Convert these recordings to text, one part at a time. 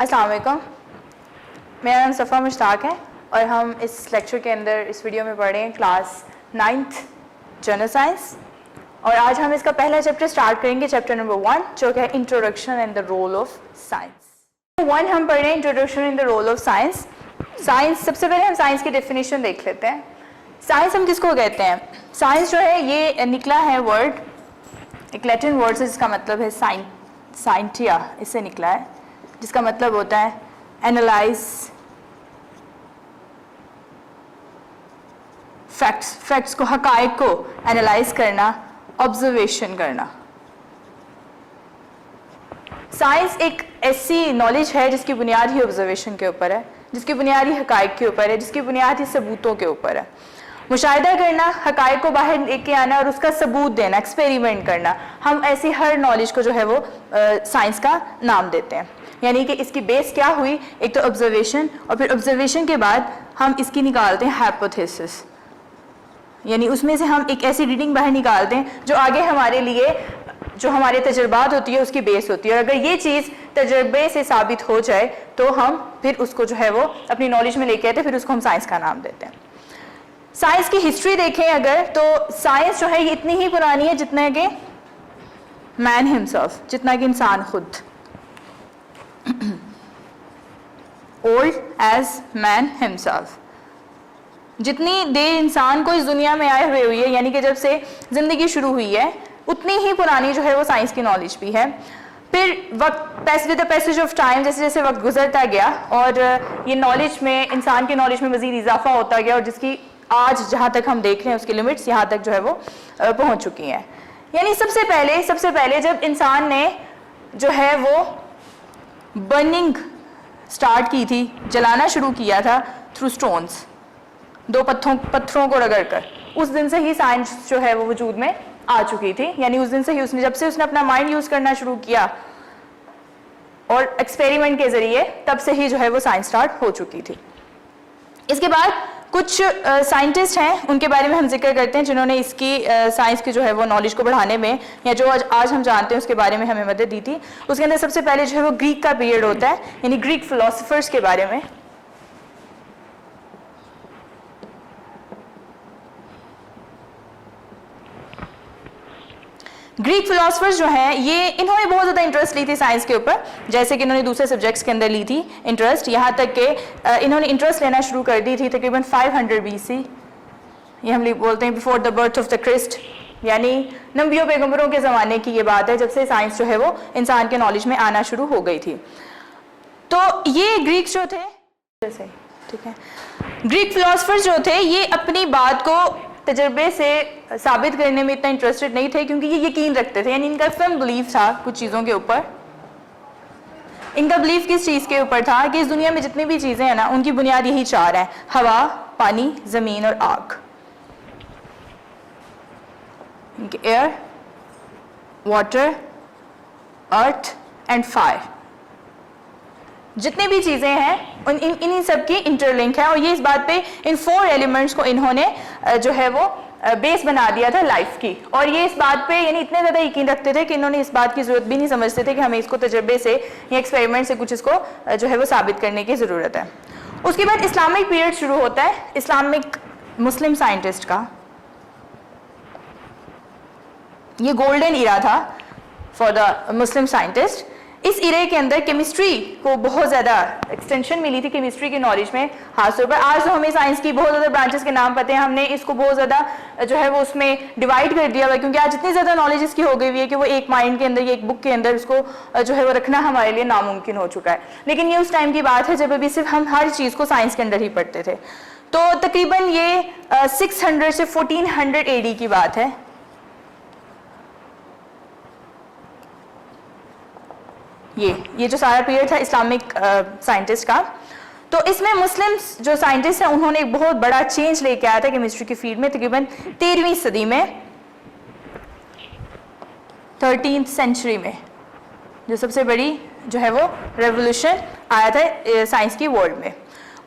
अस्सलाम वालेकुम, मेरा नाम सफ़ा मुश्ताक है और हम इस लेक्चर के अंदर इस वीडियो में पढ़ रहे हैं क्लास 9th जनरल साइंस। और आज हम इसका पहला चैप्टर स्टार्ट करेंगे, चैप्टर नंबर 1, जो कि है introduction in the role of science. 1 हम पढ़ रहे हैं introduction in the role of science. Science, सबसे पहले हम साइंस की डेफिनेशन देख लेते हैं। साइंस हम किसको कहते हैं? साइंस जो है ये निकला है वर्ड, एक लैटिन वर्ड से, जिसका मतलब है साइंटिया, इससे निकला है, जिसका मतलब होता है एनालाइज फैक्ट्स को, हकायक को एनालाइज करना, ऑब्जर्वेशन करना। साइंस एक ऐसी नॉलेज है जिसकी बुनियाद ही ऑब्जर्वेशन के ऊपर है, जिसकी बुनियाद ही हकायक के ऊपर है, जिसकी बुनियाद ही सबूतों के ऊपर है। मुशाहिदा करना, हकायक को बाहर लेके आना और उसका सबूत देना, एक्सपेरिमेंट करना, हम ऐसी हर नॉलेज को जो है वो साइंस का नाम देते हैं। यानी कि इसकी बेस क्या हुई? एक तो ऑब्जर्वेशन, और फिर ऑब्जर्वेशन के बाद हम इसकी निकालते हैं हाइपोथेसिस, यानी उसमें से हम एक ऐसी रीडिंग बाहर निकालते हैं जो आगे हमारे लिए, जो हमारे तजुर्बात होती है, उसकी बेस होती है। और अगर ये चीज़ तजुर्बे से साबित हो जाए तो हम फिर उसको जो है वो अपनी नॉलेज में लेके आते हैं, फिर उसको हम साइंस का नाम देते हैं। साइंस की हिस्ट्री देखें अगर, तो साइंस जो है ये इतनी ही पुरानी है जितना कि मैन हिमसेल्फ, जितना कि इंसान खुद। ओल्ड एज मैन हिमसेल्फ, जितनी देर इंसान को इस दुनिया में आए हुए हुई है, यानी कि जब से जिंदगी शुरू हुई है, उतनी ही पुरानी जो है वो साइंस की नॉलेज भी है। फिर वक्त, with the passage of time, जैसे जैसे वक्त गुजरता गया और ये नॉलेज में, इंसान की नॉलेज में मजीद इजाफा होता गया, और जिसकी आज जहाँ तक हम देख रहे हैं उसकी लिमिट्स यहाँ तक जो है वो पहुँच चुकी हैं। यानी सबसे पहले जब इंसान ने जो है वो बर्निंग स्टार्ट की थी, जलाना शुरू किया था थ्रू स्टोन्स, 2 पत्थरों को रगड़ कर, उस दिन से ही साइंस जो है वो वजूद में आ चुकी थी। यानी उस दिन से ही जब से उसने अपना माइंड यूज करना शुरू किया और एक्सपेरिमेंट के जरिए, तब से ही जो है वो साइंस स्टार्ट हो चुकी थी। इसके बाद कुछ साइंटिस्ट हैं, उनके बारे में हम जिक्र करते हैं, जिन्होंने इसकी साइंस की जो है वो नॉलेज को बढ़ाने में, या जो आज हम जानते हैं उसके बारे में हमें मदद दी थी। उसके अंदर सबसे पहले जो है वो ग्रीक का पीरियड होता है, यानी ग्रीक फिलोसफर्स के बारे में। ग्रीक फिलोसफर्स जो हैं ये, इन्होंने बहुत ज़्यादा इंटरेस्ट ली थी साइंस के ऊपर, जैसे कि इन्होंने दूसरे सब्जेक्ट्स के अंदर ली थी इंटरेस्ट, यहाँ तक कि इन्होंने इंटरेस्ट लेना शुरू कर दी थी तकरीबन 500 BC, ये हम बोलते हैं before the birth of the Christ, यानी नबियों पैगंबरों के ज़माने की ये बात है, जब से साइंस जो है वो इंसान के नॉलेज में आना शुरू हो गई थी। तो ये ग्रीक्स जो थे, ठीक है, ग्रीक फिलोसफर्स जो थे ये अपनी बात को तजर्बे से साबित करने में इतना इंटरेस्टेड नहीं थे, क्योंकि ये यकीन रखते थे, यानी इनका फर्म बिलीफ था कुछ चीज़ों के ऊपर। इनका बिलीफ किस चीज़ के ऊपर था कि इस दुनिया में जितनी भी चीज़ें हैं ना, उनकी बुनियाद यही 4 हैं: हवा, पानी, ज़मीन और आग। Air, water, earth and fire, जितनी भी चीज़ें हैं इन्हीं सब की इंटरलिंक है। और ये इस बात पे, इन 4 एलिमेंट्स को इन्होंने जो है वो बेस बना दिया था लाइफ की। और ये इस बात पे यानी इतने ज़्यादा यकीन रखते थे कि इन्होंने इस बात की ज़रूरत भी नहीं समझते थे कि हमें इसको तजर्बे से या एक्सपेरिमेंट से कुछ इसको जो है वो साबित करने की ज़रूरत है। उसके बाद इस्लामिक पीरियड शुरू होता है, इस्लामिक मुस्लिम साइंटिस्ट का। ये गोल्डन ईरा था फॉर द मुस्लिम साइंटिस्ट। इस इरे के अंदर केमिस्ट्री को बहुत ज़्यादा एक्सटेंशन मिली थी, केमिस्ट्री की नॉलेज में खास तौर पर। आज तो हमें साइंस की बहुत ज़्यादा ब्रांचेस के नाम पते हैं, हमने इसको बहुत ज़्यादा जो है वो उसमें डिवाइड कर दिया हुआ है, क्योंकि आज इतनी ज़्यादा नॉलेज इसकी हो गई हुई है कि वो एक माइंड के अंदर, एक बुक के अंदर उसको जो है वो रखना हमारे लिए नामुमकिन हो चुका है। लेकिन ये उस टाइम की बात है जब अभी सिर्फ हम हर चीज़ को साइंस के अंदर ही पढ़ते थे। तो तकरीबन ये 600 से 1400 AD की बात है। ये जो सारा पीरियड था इस्लामिक साइंटिस्ट का, तो इसमें मुस्लिम्स जो साइंटिस्ट हैं उन्होंने एक बहुत बड़ा चेंज लेके आया था केमिस्ट्री की फील्ड में, तकरीबन 13वीं सदी में, 13th सेंचुरी में, जो सबसे बड़ी जो है वो रेवोल्यूशन आया था साइंस की वर्ल्ड में।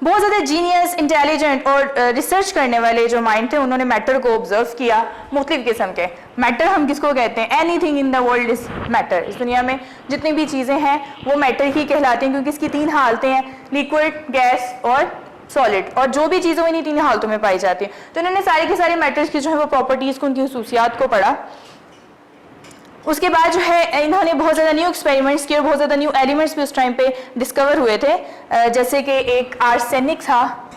बहुत ज़्यादा जीनियस, इंटेलिजेंट और रिसर्च करने वाले जो माइंड थे, उन्होंने मैटर को ऑब्जर्व किया मुख्तलिफ किस्म के। मैटर हम किसको कहते हैं? Anything in the world is matter. इस दुनिया में जितनी भी चीज़ें हैं वो मैटर ही कहलाती हैं, क्योंकि इसकी तीन हालतें हैं, लिक्विड, गैस और सॉलिड, और जो भी चीज़ें इन्हीं तीन हालतों में पाई जाती हैं। तो इन्होंने सारे के सारे मैटर्स की जो है वो प्रॉपर्टीज़ को, उनकी खसूसियात को पढ़ा। उसके बाद जो है इन्होंने बहुत ज़्यादा न्यू एक्सपेरिमेंट्स किए और बहुत ज़्यादा न्यू एलिमेंट्स भी उस टाइम पे डिस्कवर हुए थे, जैसे कि एक आर्सेनिक था।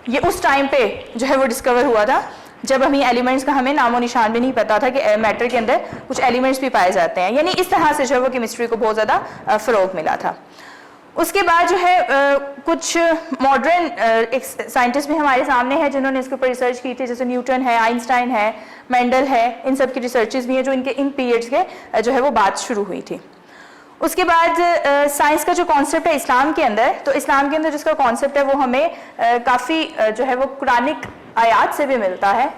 ये उस टाइम पे जो है वो डिस्कवर हुआ था जब हमें एलिमेंट्स का हमें नामो निशान भी नहीं पता था कि मैटर के अंदर कुछ एलिमेंट्स भी पाए जाते हैं। यानी इस तरह से जो है वो केमिस्ट्री को बहुत ज़्यादा फ़रोग़ मिला था। उसके बाद जो है कुछ मॉडर्न साइंटिस्ट भी हमारे सामने हैं जिन्होंने इसके ऊपर रिसर्च की थी, जैसे न्यूटन है, आइंस्टाइन है, मेंडल है। इन सब की रिसर्चेस भी हैं जो इनके इन पीरियड्स के जो है वो बात शुरू हुई थी। उसके बाद साइंस का जो कॉन्सेप्ट है इस्लाम के अंदर, तो इस्लाम के अंदर जिसका कॉन्सेप्ट है वो हमें काफ़ी जो है वो कुरानिक आयात से भी मिलता है।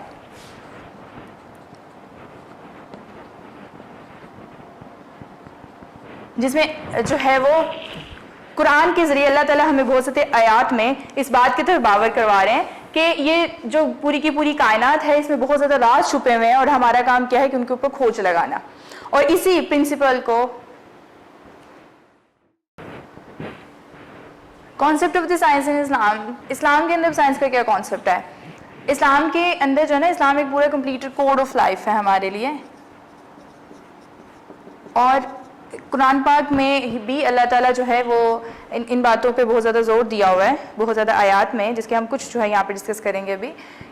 जिसमें जो है वो कुरान के ज़रिए अल्लाह ताला हमें बहुत से आयात में इस बात की तरफ बावर करवा रहे हैं कि ये जो पूरी की पूरी कायनात है इसमें बहुत ज़्यादा राज छुपे हुए हैं और हमारा काम क्या है कि उनके ऊपर खोज लगाना। और इसी प्रिंसिपल को कॉन्सेप्ट ऑफ द साइंस इन इस्लाम, इस्लाम के अंदर साइंस का क्या कॉन्सेप्ट है? इस्लाम के अंदर जो है ना, इस्लाम एक पूरा कंप्लीटेड कोड ऑफ लाइफ है हमारे लिए। और कुरान पाक में भी अल्लाह ताला जो है वो इन बातों पे बहुत ज़्यादा जोर दिया हुआ है, बहुत ज़्यादा आयात में, जिसके हम कुछ जो है यहाँ पे डिस्कस करेंगे अभी।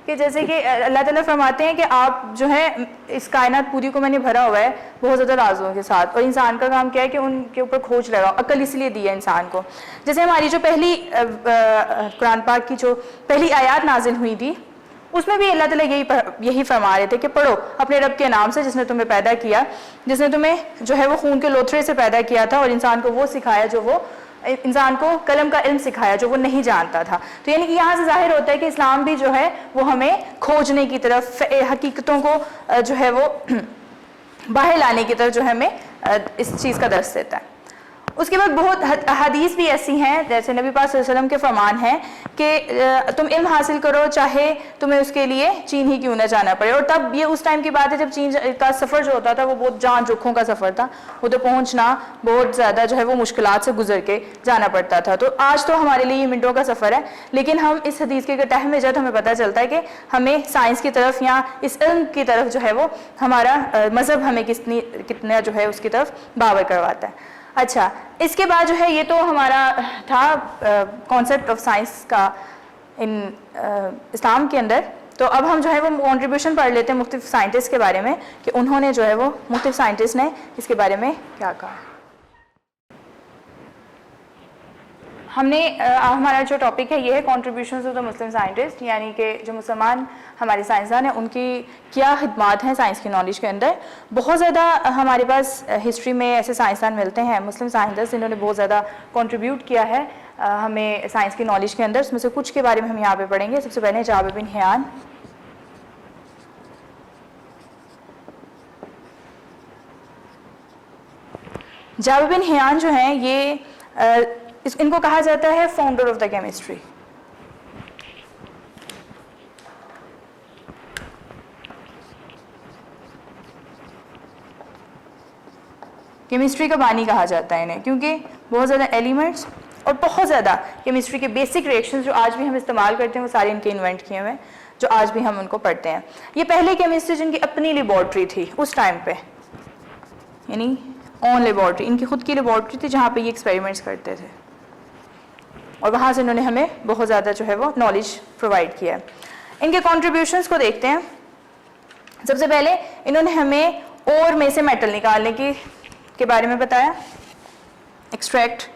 कि जैसे कि अल्लाह ताला फरमाते हैं कि आप जो है इस कायनात पूरी को मैंने भरा हुआ है बहुत ज़्यादा राजों के साथ, और इंसान का काम क्या है कि उनके ऊपर खोज लगाओ। अक्ल इसलिए दी है इंसान को। जैसे हमारी जो पहली कुरान पाक की जो पहली आयात नाजिल हुई थी, उसमें भी अल्लाह ताला यही फरमा रहे थे कि पढ़ो अपने रब के नाम से जिसने तुम्हें पैदा किया, जिसने तुम्हें जो है वो खून के लोथरे से पैदा किया था और इंसान को वो सिखाया जो वो इंसान को कलम का इल्म सिखाया जो वो नहीं जानता था। तो यानी कि यहाँ से जाहिर होता है कि इस्लाम भी जो है वो हमें खोजने की तरफ, हकीकतों को जो है वो बाहर लाने की तरफ जो है हमें इस चीज़ का दर्स देता है। उसके बाद बहुत हदीस भी ऐसी हैं, जैसे नबी पाक सल्लल्लाहु अलैहि वसल्लम के फरमान हैं कि तुम इल्म हासिल करो चाहे तुम्हें उसके लिए चीन ही क्यों ना जाना पड़े। और तब ये उस टाइम की बात है जब चीन का सफ़र जो होता था वो बहुत जान जोखों का सफ़र था, उधर पहुंचना बहुत ज़्यादा जो है वो मुश्किलात से गुजर के जाना पड़ता था। तो आज तो हमारे लिए ये मिनटों का सफ़र है, लेकिन हम इस हदीस के तह में जब हमें पता चलता है कि हमें साइंस की तरफ या इस इल्म की तरफ जो है वो हमारा मज़हब हमें कितना जो है उसकी तरफ बावर करवाता है। अच्छा, इसके बाद जो है ये तो हमारा था कॉन्सेप्ट ऑफ साइंस का इन इस्लाम के अंदर। तो अब हम जो है वो कंट्रीब्यूशन पढ़ लेते हैं मुख्तलिफ साइंटिस्ट के बारे में कि उन्होंने जो है वो मुख्तलिफ साइंटिस्ट ने इसके बारे में क्या कहा। हमने हमारा जो टॉपिक है ये है contributions of the Muslim scientist, यानी कि जो मुसलमान हमारे साइंसदान हैं उनकी क्या खिदमात हैं साइंस की नॉलेज के अंदर। बहुत ज़्यादा हमारे पास हिस्ट्री में ऐसे साइंसदान मिलते हैं मुस्लिम साइंटिस्ट जिन्होंने बहुत ज़्यादा कंट्रीब्यूट किया है हमें साइंस की नॉलेज के अंदर। उसमें से कुछ के बारे में हम यहाँ पे पढ़ेंगे। सबसे पहले जाबिर बिन हियान। जाबिर बिन हियान जो हैं ये इनको कहा जाता है founder of the chemistry. Chemistry का बानी कहा जाता है इन्हें, क्योंकि बहुत ज़्यादा एलिमेंट्स और बहुत ज़्यादा केमिस्ट्री के बेसिक रिएक्शंस जो आज भी हम इस्तेमाल करते हैं वो सारे इनके इन्वेंट किए हुए हैं, जो आज भी हम उनको पढ़ते हैं। ये पहले केमिस्ट्री जिनकी अपनी लेबॉर्ट्री थी उस टाइम पे, यानी ऑन लेबॉर्ट्री, इनकी खुद की लेबॉर्ट्री थी जहाँ पे ये एक्सपेरिमेंट्स करते थे और वहाँ से इन्होंने हमें बहुत ज़्यादा जो है वो नॉलेज प्रोवाइड किया है। इनके कॉन्ट्रीब्यूशंस को देखते हैं। सबसे पहले इन्होंने हमें ओर में से मेटल निकालने के बारे में बताया, एक्सट्रैक्ट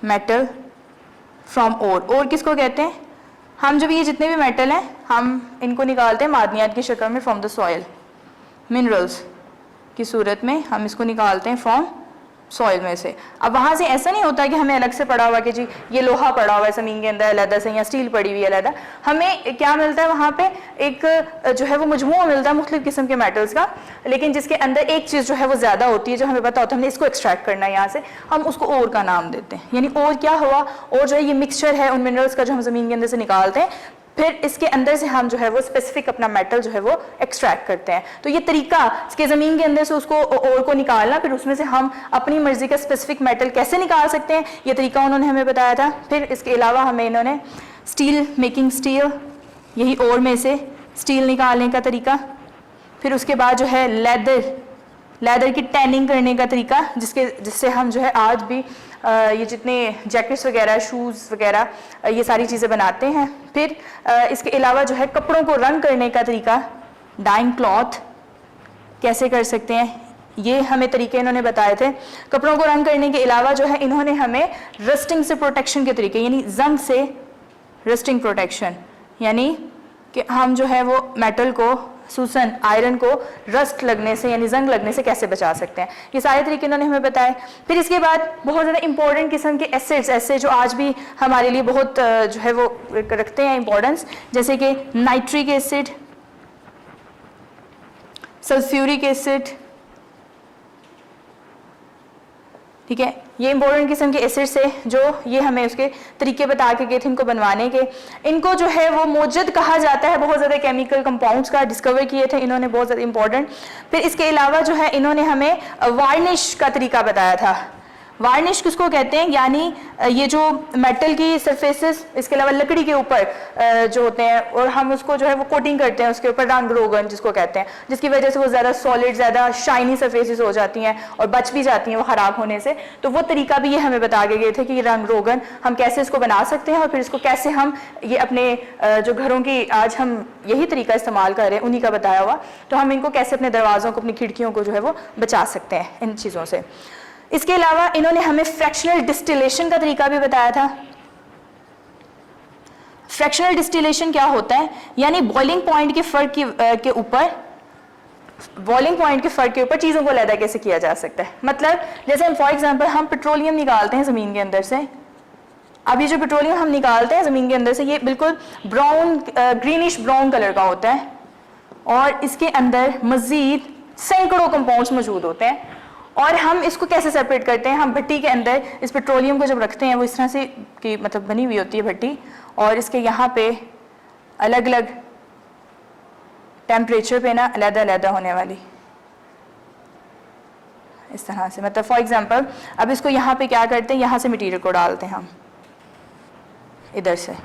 मेटल फ्रॉम ओर। ओर किसको कहते हैं? हम जब ये जितने भी मेटल हैं हम इनको निकालते हैं मादनियात की शक्ल में फ्रॉम द सॉइल, मिनरल्स की सूरत में हम इसको निकालते हैं फ्रॉम सॉइल में से। अब वहाँ से ऐसा नहीं होता कि हमें अलग से पड़ा हुआ कि जी ये लोहा पड़ा हुआ है ज़मीन के अंदर अलग से, या स्टील पड़ी हुई है अलग, हमें क्या मिलता है वहाँ पे एक जो है वो मजमूआ मिलता है मुख्तलिफ किस्म के मेटल्स का, लेकिन जिसके अंदर एक चीज़ जो है वो ज़्यादा होती है, जो हमें पता होता है हमने इसको एक्सट्रैक्ट करना है यहाँ से, हम उसको ओर का नाम देते हैं। यानी ओर क्या हुआ, और जो है ये मिक्सचर है उन मिनरल्स का जो हम ज़मीन के अंदर से निकालते हैं, फिर इसके अंदर से हम जो है वो स्पेसिफिक अपना मेटल जो है वो एक्सट्रैक्ट करते हैं। तो ये तरीका इसके ज़मीन के अंदर से उसको ओर को निकालना, फिर उसमें से हम अपनी मर्जी का स्पेसिफिक मेटल कैसे निकाल सकते हैं, ये तरीका उन्होंने हमें बताया था। फिर इसके अलावा हमें इन्होंने स्टील मेकिंग स्टील, यही ओर में से स्टील निकालने का तरीका, फिर उसके बाद जो है लेदर की टैनिंग करने का तरीका, जिससे हम जो है आज भी ये जितने जैकेट्स वगैरह, शूज़ वगैरह, ये सारी चीज़ें बनाते हैं। फिर इसके अलावा जो है कपड़ों को रंग करने का तरीका, डाइंग क्लॉथ कैसे कर सकते हैं, ये हमें तरीके इन्होंने बताए थे। कपड़ों को रंग करने के अलावा जो है इन्होंने हमें रस्टिंग से प्रोटेक्शन के तरीके, यानी जंग से रस्टिंग प्रोटेक्शन, यानी कि हम जो है वो मेटल को, सूसन आयरन को रस्ट लगने से यानी जंग लगने से कैसे बचा सकते हैं, ये सारे तरीके इन्होंने हमें बताए। फिर इसके बाद बहुत ज़्यादा इंपॉर्टेंट किस्म के एसिड्स, ऐसे जो आज भी हमारे लिए बहुत जो है वो रखते हैं इंपॉर्टेंस, जैसे कि नाइट्रिक एसिड, सल्फ्यूरिक एसिड, ठीक है, ये इंपॉर्टेंट किस्म के एसिड्स है जो ये हमें उसके तरीके बता के गए थे इनको बनवाने के। इनको जो है वो मोजद कहा जाता है, बहुत ज़्यादा केमिकल कंपाउंड्स का डिस्कवर किए थे इन्होंने, बहुत ज़्यादा इंपॉर्टेंट। फिर इसके अलावा जो है इन्होंने हमें वार्निश का तरीका बताया था। वार्निश किसको कहते हैं, यानी ये जो मेटल की सरफेसेस, इसके अलावा लकड़ी के ऊपर जो होते हैं, और हम उसको जो है वो कोटिंग करते हैं उसके ऊपर, रंग रोगन जिसको कहते हैं, जिसकी वजह से वो ज़्यादा सॉलिड, ज़्यादा शाइनी सरफेसेस हो जाती हैं और बच भी जाती हैं वो ख़राब होने से। तो वो तरीका भी ये हमें बता के गए थे कि रंग रोगन हम कैसे इसको बना सकते हैं, और फिर इसको कैसे हम ये अपने जो घरों की, आज हम यही तरीका इस्तेमाल कर रहे हैं उन्हीं का बताया हुआ, तो हम इनको कैसे अपने दरवाज़ों को, अपनी खिड़कियों को जो है वो बचा सकते हैं इन चीज़ों से। इसके अलावा इन्होंने हमें फ्रैक्शनल डिस्टिलेशन का तरीका भी बताया था। फ्रैक्शनल डिस्टिलेशन क्या होता है, यानी बॉइलिंग पॉइंट के फर्क के ऊपर, बॉइलिंग पॉइंट के फर्क के ऊपर चीज़ों को अलग कैसे किया जा सकता है। मतलब जैसे हम फॉर एग्जांपल हम पेट्रोलियम निकालते हैं ज़मीन के अंदर से, अब ये जो पेट्रोलियम हम निकालते हैं ज़मीन के अंदर से, ये बिल्कुल ब्राउन, ग्रीनिश ब्राउन कलर का होता है, और इसके अंदर मज़ीद सैकड़ों कंपाउंड्स मौजूद होते हैं। और हम इसको कैसे सेपरेट करते हैं, हम भट्टी के अंदर इस पेट्रोलियम को जब रखते हैं, वो इस तरह से कि मतलब बनी हुई होती है भट्टी, और इसके यहाँ पे अलग अलग टेम्परेचर पे ना अलग-अलग होने वाली, इस तरह से। मतलब फॉर एग्जांपल अब इसको यहाँ पे क्या करते हैं, यहाँ से मटेरियल को डालते हैं हम इधर से,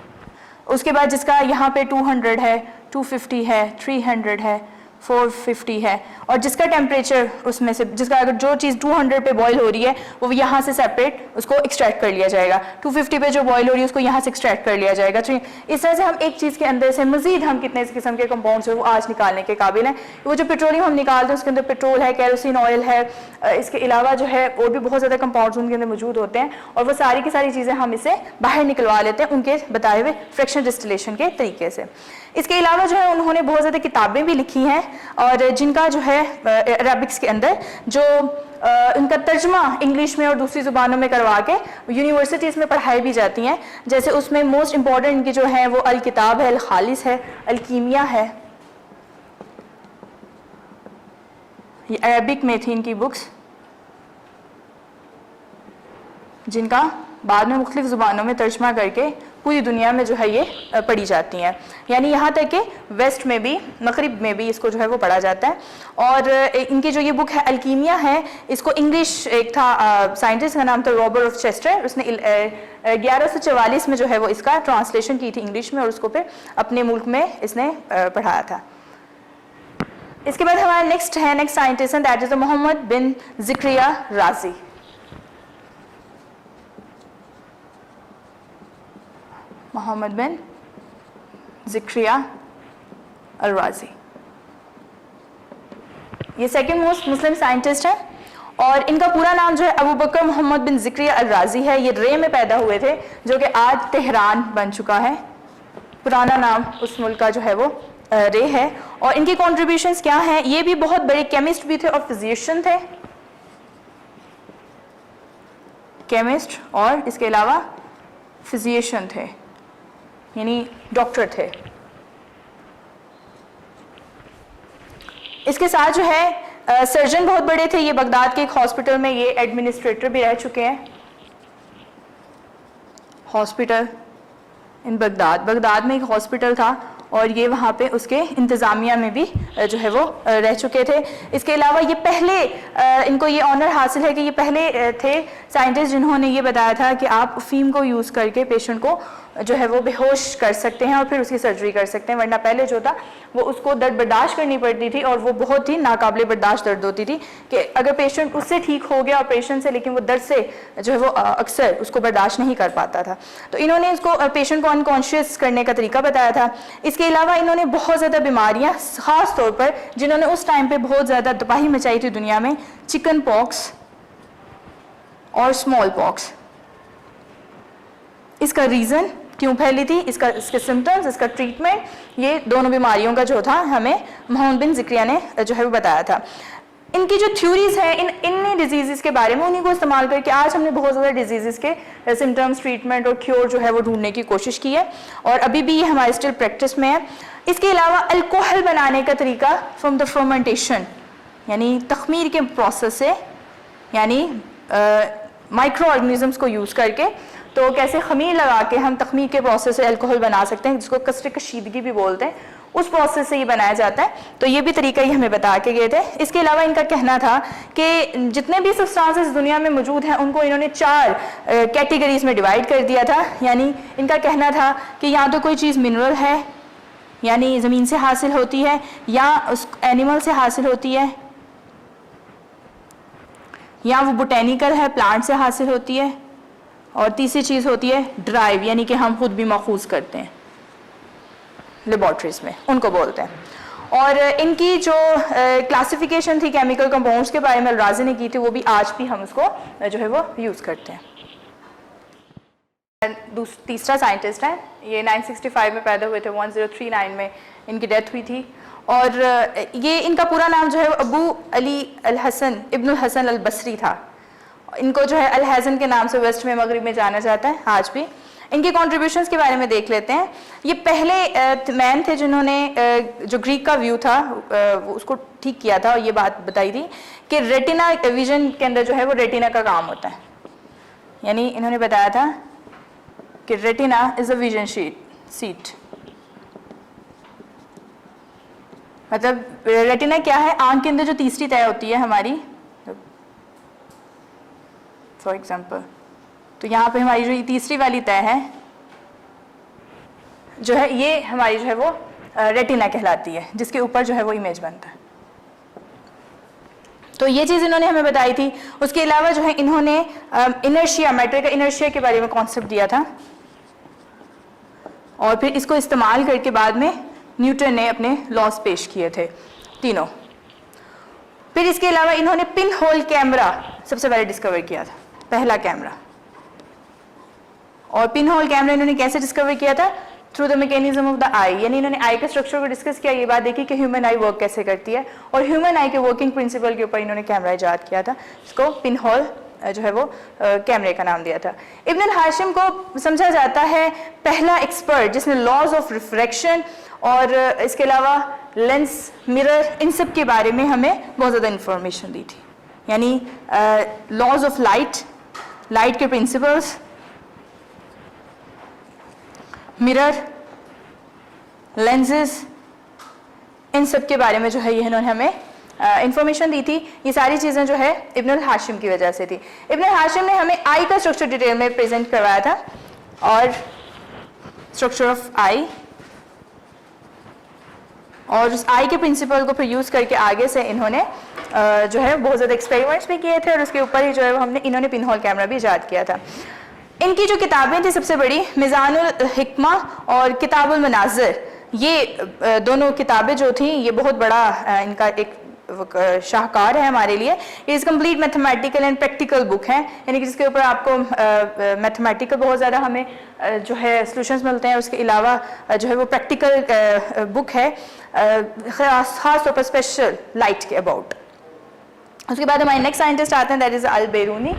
उसके बाद जिसका यहाँ पे 200 है, 250 है, 300 है, 450 है, और जिसका टेम्परेचर उसमें से, जिसका अगर जो चीज़ 200 पे बॉईल हो रही है वो यहाँ से सेपरेट उसको एक्सट्रैक्ट कर लिया जाएगा, 250 पे जो बॉईल हो रही है उसको यहाँ से एक्सट्रैक्ट कर लिया जाएगा। तो इस तरह से हम एक चीज़ के अंदर से मजीद हम कितने किस्म के कंपाउंड्स हैं वो आज निकालने के काबिल हैं। वो जो पेट्रोलियम हम निकालते हैं उसके अंदर पेट्रोल है, केरोसिन ऑयल है, इसके अलावा जो है और भी बहुत ज़्यादा कंपाउंड्स उनके अंदर मौजूद होते हैं, और वो सारी की सारी चीज़ें हम इसे बाहर निकलवा लेते हैं उनके बताए हुए फ्रैक्शनल डिस्टिलेशन के तरीके से। इसके अलावा जो है उन्होंने बहुत ज़्यादा किताबें भी लिखी हैं, और जिनका जो है अरबिक्स के अंदर जो उनका तर्जमा इंग्लिश में और दूसरी ज़ुबानों में करवा के यूनिवर्सिटीज़ में पढ़ाई भी जाती हैं। जैसे उसमें मोस्ट इम्पॉर्टेंट इनकी जो है वो अल किताब है, अल खालिस है, अल कीमिया है, ये अरबिक में थी इनकी बुक्स, जिनका बाद में मुख्तलिफ ज़ुबानों में तर्जमा करके पूरी दुनिया में जो है ये पढ़ी जाती हैं, यानी यहाँ तक कि वेस्ट में भी, मगरिब में भी इसको जो है वो पढ़ा जाता है। और इनकी जो ये बुक है अल्कीमिया है, इसको इंग्लिश एक था साइंटिस्ट का नाम था रॉबर्ट ऑफ चेस्टर, उसने 1144 में जो है वो इसका ट्रांसलेशन की थी इंग्लिश में, और उसको फिर अपने मुल्क में इसने पढ़ाया था। इसके बाद हमारा नेक्स्ट साइंटिस्ट हैं, दैट इज़ मोहम्मद बिन ज़िक्रिया राजी। मोहम्मद बिन ज़िक्रिया अल-राज़ी, ये सेकंड मोस्ट मुस्लिम साइंटिस्ट है, और इनका पूरा नाम जो है अबू बकर मोहम्मद बिन ज़िक्रिया अल-राज़ी है। ये रे में पैदा हुए थे, जो कि आज तेहरान बन चुका है, पुराना नाम उस मुल्क का जो है वो रे है। और इनकी कॉन्ट्रीब्यूशंस क्या हैं, ये भी बहुत बड़े केमिस्ट भी थे और फिजिशियन थे, केमिस्ट और इसके अलावा फिजिशियन थे, यानी डॉक्टर थे। इसके साथ जो है सर्जन बहुत बड़े थे। ये बगदाद के एक हॉस्पिटल में ये एडमिनिस्ट्रेटर भी रह चुके हैं। हॉस्पिटल इन बगदाद में एक हॉस्पिटल था और ये वहाँ पे उसके इंतज़ामिया में भी जो है वो रह चुके थे। इसके अलावा ये पहले इनको ये ऑनर हासिल है कि ये पहले थे साइंटिस्ट जिन्होंने ये बताया था कि आप अफीम को यूज़ करके पेशेंट को जो है वो बेहोश कर सकते हैं और फिर उसकी सर्जरी कर सकते हैं, वरना पहले जो था वो उसको दर्द बर्दाश्त करनी पड़ती थी और वो बहुत ही नाकाबिले बर्दाश्त दर्द होती थी कि अगर पेशेंट उससे ठीक हो गया ऑपरेशन से, लेकिन वो दर्द से जो है वो अक्सर उसको बर्दाश्त नहीं कर पाता था। तो इन्होंने इसको पेशेंट को अनकॉन्शियस करने का तरीका बताया था। इसके अलावा इन्होंने बहुत ज़्यादा बीमारियाँ, ख़ास तौर पर जिन्होंने उस टाइम पर बहुत ज़्यादा तबाही मचाई थी दुनिया में, चिकन पॉक्स और स्मॉल पॉक्स, इसका रीज़न क्यों फैली थी, इसके सिम्टम्स, इसका ट्रीटमेंट, ये दोनों बीमारियों का जो था हमें मोहम्मद बिन ज़िक्रिया ने जो है वो बताया था। इनकी जो थ्योरीज है इन डिजीज़ के बारे में, उन्हीं को इस्तेमाल करके आज हमने बहुत ज़्यादा डिजीज़ के सिम्टम्स, ट्रीटमेंट और क्योर जो है वो ढूंढने की कोशिश की है और अभी भी ये हमारे स्टिल प्रैक्टिस में है। इसके अलावा अल्कोहल बनाने का तरीका फ्रॉम द फर्मेंटेशन, यानी तखमीर के प्रोसेस से, यानी माइक्रो ऑर्गेनिजम्स को यूज़ करके, तो कैसे खमीर लगा के हम तखमीर के प्रोसेस से अल्कोहल बना सकते हैं, जिसको कसरे कशीदगी भी बोलते हैं, उस प्रोसेस से ये बनाया जाता है। तो ये भी तरीका ही हमें बता के गए थे। इसके अलावा इनका कहना था कि जितने भी सब्सटेंसेस दुनिया में मौजूद हैं उनको इन्होंने 4 कैटेगरीज में डिवाइड कर दिया था। यानी इनका कहना था कि या तो कोई चीज़ मिनरल है, यानी ज़मीन से हासिल होती है, या उस एनिमल से हासिल होती है, या वो बोटेनिकल है, प्लांट से हासिल होती है, और तीसरी चीज़ होती है ड्राइव, यानी कि हम खुद भी महफूज करते हैं लेबॉर्ट्रीज में, उनको बोलते हैं। और इनकी जो क्लासिफिकेशन थी केमिकल कंपाउंड्स के बारे में राज़ी ने की थी, वो भी आज भी हम उसको जो है वो यूज़ करते हैं। तीसरा साइंटिस्ट है, ये 965 में पैदा हुए थे, 1039 में इनकी डेथ हुई थी। और ये इनका पूरा नाम जो है अबू अली अल हसन इब्नुल हसन अल बसरी था। इनको जो है अल हसन के नाम से वेस्ट में मगरिब में जाना जाता है आज भी। इनके कॉन्ट्रीब्यूशंस के बारे में देख लेते हैं। ये पहले मैन थे जिन्होंने जो ग्रीक का व्यू था वो उसको ठीक किया था और ये बात बताई थी कि रेटिना विजन के अंदर जो है वो रेटिना का काम होता है। यानी इन्होंने बताया था कि retina is a vision seat, मतलब रेटिना क्या है, आंख के अंदर जो तीसरी तय होती है हमारी, फॉर एग्जाम्पल, तो यहाँ पे हमारी जो तीसरी वाली तय है जो है, ये हमारी जो है वो रेटिना कहलाती है, जिसके ऊपर जो है वो इमेज बनता है। तो ये चीज़ इन्होंने हमें बताई थी। उसके अलावा जो है इन्होंने इनर्शिया, मैटर का इनर्शिया के बारे में कॉन्सेप्ट दिया था और फिर इसको इस्तेमाल करके बाद में न्यूटन ने अपने लॉस पेश किए थे तीनों। फिर इसके अलावा इन्होंने पिन होल कैमरा सबसे पहले डिस्कवर किया था, पहला कैमरा। और पिन होल कैमरा इन्होंने कैसे डिस्कवर किया था, through the mechanism of the eye, यानी इन्होंने आई के स्ट्रक्चर को डिस्कस किया, ये बात देखी कि ह्यूमन आई वर्क कैसे करती है और ह्यूमन आई के वर्किंग प्रिंसिपल के ऊपर इन्होंने कैमरा इजाद किया था, इसको पिन होल जो है वो कैमरे का नाम दिया था। इब्न हाशिम को समझा जाता है पहला एक्सपर्ट जिसने लॉज ऑफ रिफ्रैक्शन और इसके अलावा लेंस, मिरर, इन सब के बारे में हमें बहुत ज़्यादा इंफॉर्मेशन दी थी। यानी लॉज ऑफ लाइट के प्रिंसिपल्स, मिरर, लेंसेज, इन सब के बारे में जो है ये इन्होंने हमें इंफॉर्मेशन दी थी। ये सारी चीज़ें जो है इब्न हाशिम की वजह से थी। इब्न हाशिम ने हमें आई का स्ट्रक्चर डिटेल में प्रेजेंट करवाया था और स्ट्रक्चर ऑफ आई, और उस आई के प्रिंसिपल को फिर यूज़ करके आगे से इन्होंने जो है बहुत ज़्यादा एक्सपेरिमेंट्स भी किए थे और उसके ऊपर ही जो है हमने इन्होंने पिन होल कैमरा भी इजाद किया था। इनकी जो किताबें थी सबसे बड़ी मिज़ानुल हिकमा और किताबुल मनाज़िर, ये दोनों किताबें जो थी ये बहुत बड़ा इनका एक शाहकार है हमारे लिए। ये is complete mathematical and practical book है, यानी कि जिसके ऊपर आपको मैथमेटिकल बहुत ज़्यादा हमें जो है सॉल्यूशंस मिलते हैं। उसके अलावा जो है वो प्रैक्टिकल बुक है, ख़ास तौर पर स्पेशल लाइट के अबाउट। उसके बाद हमारे नेक्स्ट साइंटिस्ट आते हैं, दैट इज़ अल बेरूनी।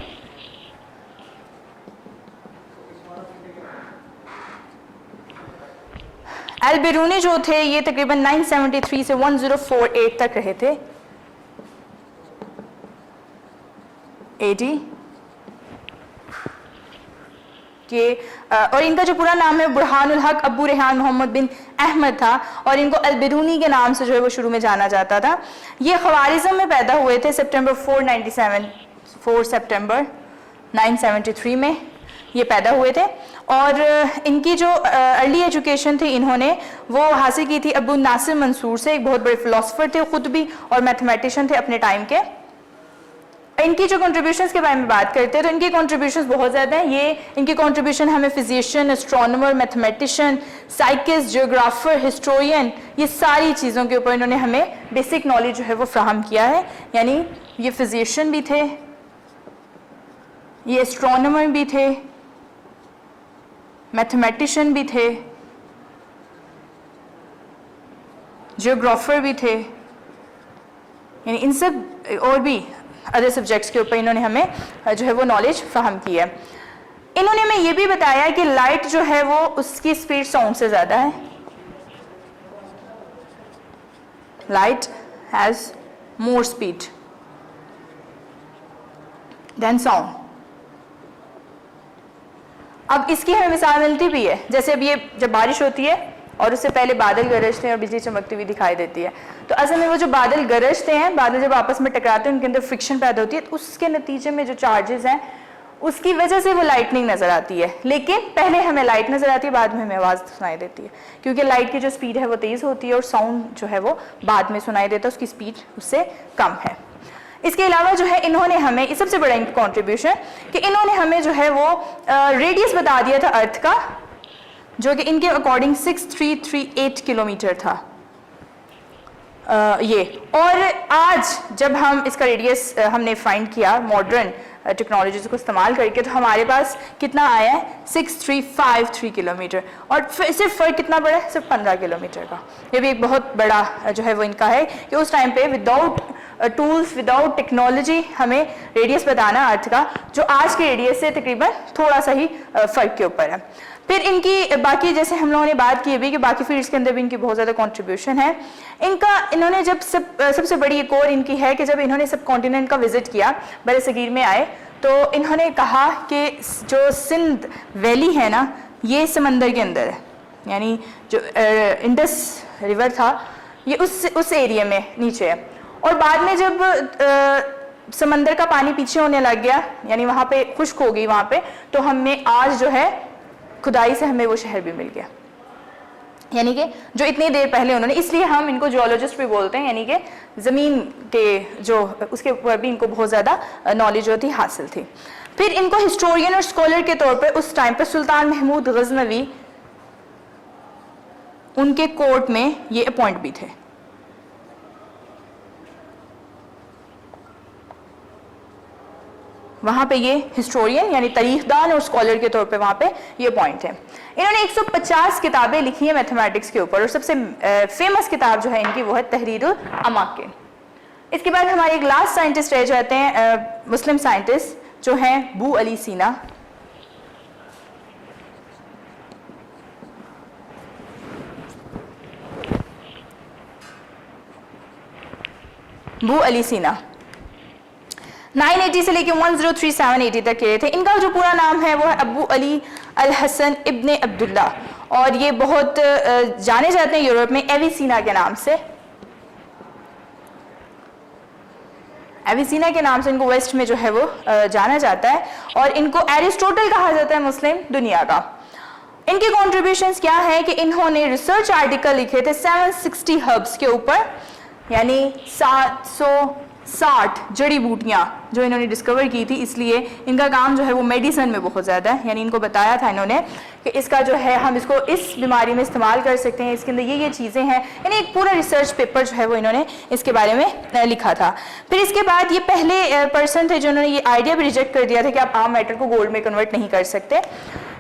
अल बिरूनी जो थे ये तकरीबन 973 से 1048 तक रहे थे AD के, और इनका जो पूरा नाम है बुरहानुल हक अबू रेहान मोहम्मद बिन अहमद था और इनको अल बिरूनी के नाम से जो है वो शुरू में जाना जाता था। ये ख्वारिज़म में पैदा हुए थे सितंबर 4 सितंबर 973 में ये पैदा हुए थे और इनकी जो अर्ली एजुकेशन थी इन्होंने वो हासिल की थी अबू नासिर मंसूर से, एक बहुत बड़े फिलोसफर थे खुद भी और मैथमेटिशियन थे अपने टाइम के। इनकी जो कंट्रीब्यूशंस के बारे में बात करते हैं तो इनकी कंट्रीब्यूशंस बहुत ज़्यादा हैं। ये इनकी कंट्रीब्यूशन हमें physician, astronomer, mathematician, physicist, geographer, historian, ये सारी चीज़ों के ऊपर इन्होंने हमें बेसिक नॉलेज जो है वो फ्राहम किया है। यानी ये फिजिशियन भी थे, ये एस्ट्रोनॉमर भी थे, मैथमेटिशियन भी थे, जियोग्राफर भी थे, यानी इन सब और भी अदर सब्जेक्ट्स के ऊपर इन्होंने हमें जो है वो नॉलेज फ्राहम की है। इन्होंने हमें ये भी बताया कि लाइट जो है वो उसकी स्पीड साउंड से ज़्यादा है। Light has more speed than sound. अब इसकी हमें मिसाल मिलती भी है, जैसे अब ये जब बारिश होती है और उससे पहले बादल गरजते हैं और बिजली चमकती हुई दिखाई देती है, तो असल में वो जो बादल गरजते हैं, बादल जब आपस में टकराते हैं उनके अंदर फ्रिक्शन पैदा होती है, तो उसके नतीजे में जो चार्जेस हैं उसकी वजह से वो लाइटनिंग नज़र आती है। लेकिन पहले हमें लाइट नज़र आती है, बाद में हमें आवाज़ सुनाई देती है, क्योंकि लाइट की जो स्पीड है वो तेज़ होती है और साउंड जो है वो बाद में सुनाई देता है, उसकी स्पीड उससे कम है। इसके अलावा जो है इन्होंने हमें, इस सबसे बड़ा इनका कॉन्ट्रीब्यूशन कि इन्होंने हमें जो है वो रेडियस बता दिया था अर्थ का, जो कि इनके अकॉर्डिंग 6338 किलोमीटर था ये। और आज जब हम इसका रेडियस हमने फाइंड किया मॉडर्न टेक्नोलॉजीज को इस्तेमाल करके, तो हमारे पास कितना आया है 6353 किलोमीटर, और सिर्फ फ़र्क कितना बड़ा है, सिर्फ 15 किलोमीटर का। ये भी एक बहुत बड़ा जो है वो इनका है कि उस टाइम पे विदाउट टूल्स, विदाउट टेक्नोलॉजी हमें रेडियस बताना अर्थ का, जो आज के रेडियस से तकरीबन थोड़ा सा ही फ़र्क के ऊपर है। फिर इनकी बाकी, जैसे हम लोगों ने बात की अभी कि बाकी फील्ड्स के अंदर भी इनकी बहुत ज़्यादा कंट्रीब्यूशन है। इन्होंने जब सबसे बड़ी एक और इनकी है कि जब इन्होंने सब कॉन्टिनेंट का विजिट किया, बर सगीर में आए, तो इन्होंने कहा कि जो सिंध वैली है ना, ये समंदर के अंदर है, यानी जो इंडस रिवर था ये उस एरिया में नीचे है। और बाद में जब समंदर का पानी पीछे होने लग गया, यानी वहाँ पे खुश्क हो गई वहाँ पे, तो हमें आज जो है खुदाई से हमें वो शहर भी मिल गया, यानी कि जो इतनी देर पहले उन्होंने, इसलिए हम इनको जियोलॉजिस्ट भी बोलते हैं, यानी कि ज़मीन के जो उसके ऊपर भी इनको बहुत ज़्यादा नॉलेज होती हासिल थी। फिर इनको हिस्टोरियन और स्कॉलर के तौर पर उस टाइम पर सुल्तान महमूद गजनवी उनके कोर्ट में ये अपॉइंट भी थे। वहाँ पे ये हिस्टोरियन यानी तारीखदान और स्कॉलर के तौर पे वहाँ पे ये पॉइंट है। इन्होंने 150 किताबें लिखी हैं मैथमेटिक्स के ऊपर, और सबसे फेमस किताब जो है इनकी वो है तहरीरुल अमाकिन। इसके बाद हमारे एक लास्ट साइंटिस्ट रह जाते हैं मुस्लिम साइंटिस्ट जो हैं बू अली सीना। बू अली सीना 980 से लेकर 1037 तक के थे। इनका जो पूरा नाम है वो है अबू अली अल हसन इब्ने अब्दुल्ला, और ये बहुत जाने जाते हैं यूरोप में एविसीना के नाम से। एविसीना के नाम से इनको वेस्ट में जो है वो जाना जाता है, और इनको एरिस्टोटल कहा जाता है मुस्लिम दुनिया का। इनके कॉन्ट्रीब्यूशंस क्या है कि इन्होंने रिसर्च आर्टिकल लिखे थे 760 हर्ब्स के ऊपर, यानी 760 जड़ी बूटियाँ जो इन्होंने डिस्कवर की थी, इसलिए इनका काम जो है वो मेडिसिन में बहुत ज़्यादा है। यानी इनको बताया था इन्होंने कि इसका जो है हम इसको इस बीमारी में इस्तेमाल कर सकते हैं, इसके अंदर ये चीज़ें हैं। यानी एक पूरा रिसर्च पेपर जो है वो इन्होंने इसके बारे में लिखा था। फिर इसके बाद ये पहले पर्सन थे जिन्होंने ये आइडिया भी रिजेक्ट कर दिया था कि आप आम मेटल को गोल्ड में कन्वर्ट नहीं कर सकते।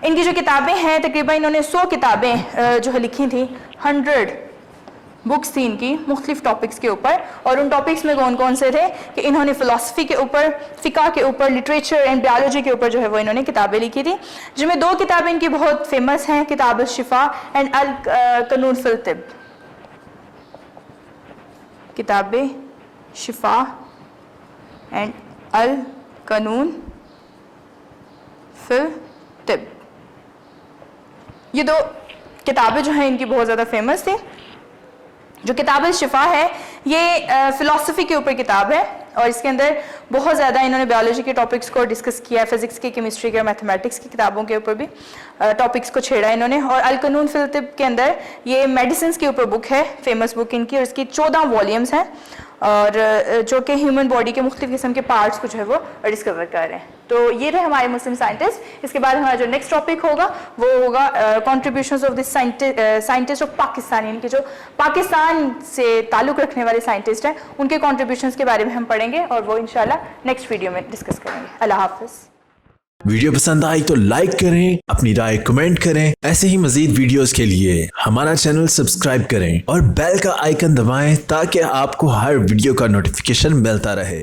इनकी जो किताबें हैं तकरीबन इन्होंने 100 किताबें जो है लिखी थी, 100 बुक्स थी इनकी मुख्तलिफ टॉपिक्स के ऊपर, और उन टॉपिक्स में कौन कौन से थे कि इन्होंने फ़िलासफ़ी के ऊपर, फ़िक़ा के ऊपर, लिटरेचर एंड बायोलॉजी के ऊपर जो है वो इन्होंने किताबें लिखी थी, जिनमें 2 किताबें इनकी बहुत फेमस हैं, किताब अल-शिफ़ा एंड अल-क़ानून फ़िल तिब। किताब शिफ़ा एंड अल-क़ानून फ़िल तिब, ये 2 किताबें जो हैं इनकी बहुत ज़्यादा फेमस थी। जो किताब शिफ़ा है ये फ़िलासफ़ी के ऊपर किताब है, और इसके अंदर बहुत ज़्यादा इन्होंने बायोलॉजी के टॉपिक्स को डिस्कस किया, फिज़िक्स के, केमिस्ट्री के और मैथमेटिक्स की किताबों के ऊपर भी टॉपिक्स को छेड़ा इन्होंने। और अल-क़ानून फ़िल तिब के अंदर ये मेडिसिन के ऊपर बुक है, फेमस बुक इनकी, और इसकी 14 वॉल्यूम्स हैं, और जो कि ह्यूमन बॉडी के मुख्तलिफ किस्म के पार्ट्स को जो है वो डिस्कवर कर रहे हैं। तो ये रहे हमारे मुस्लिम साइंटिस्ट। इसके बाद हमारा जो नेक्स्ट टॉपिक होगा वो होगा contributions of this scientist of Pakistan, यानी कि जो पाकिस्तान से ताल्लुक़ रखने वाले साइंटिस्ट हैं उनके कॉन्ट्रीब्यूशंस के बारे में हम पढ़ेंगे, और वो इंशाल्लाह नेक्स्ट वीडियो में डिस्कस करेंगे। अल्लाह हाफ़िज़। वीडियो पसंद आई तो लाइक करें, अपनी राय कमेंट करें। ऐसे ही मजीद वीडियोस के लिए हमारा चैनल सब्सक्राइब करें और बेल का आइकन दबाएं ताकि आपको हर वीडियो का नोटिफिकेशन मिलता रहे।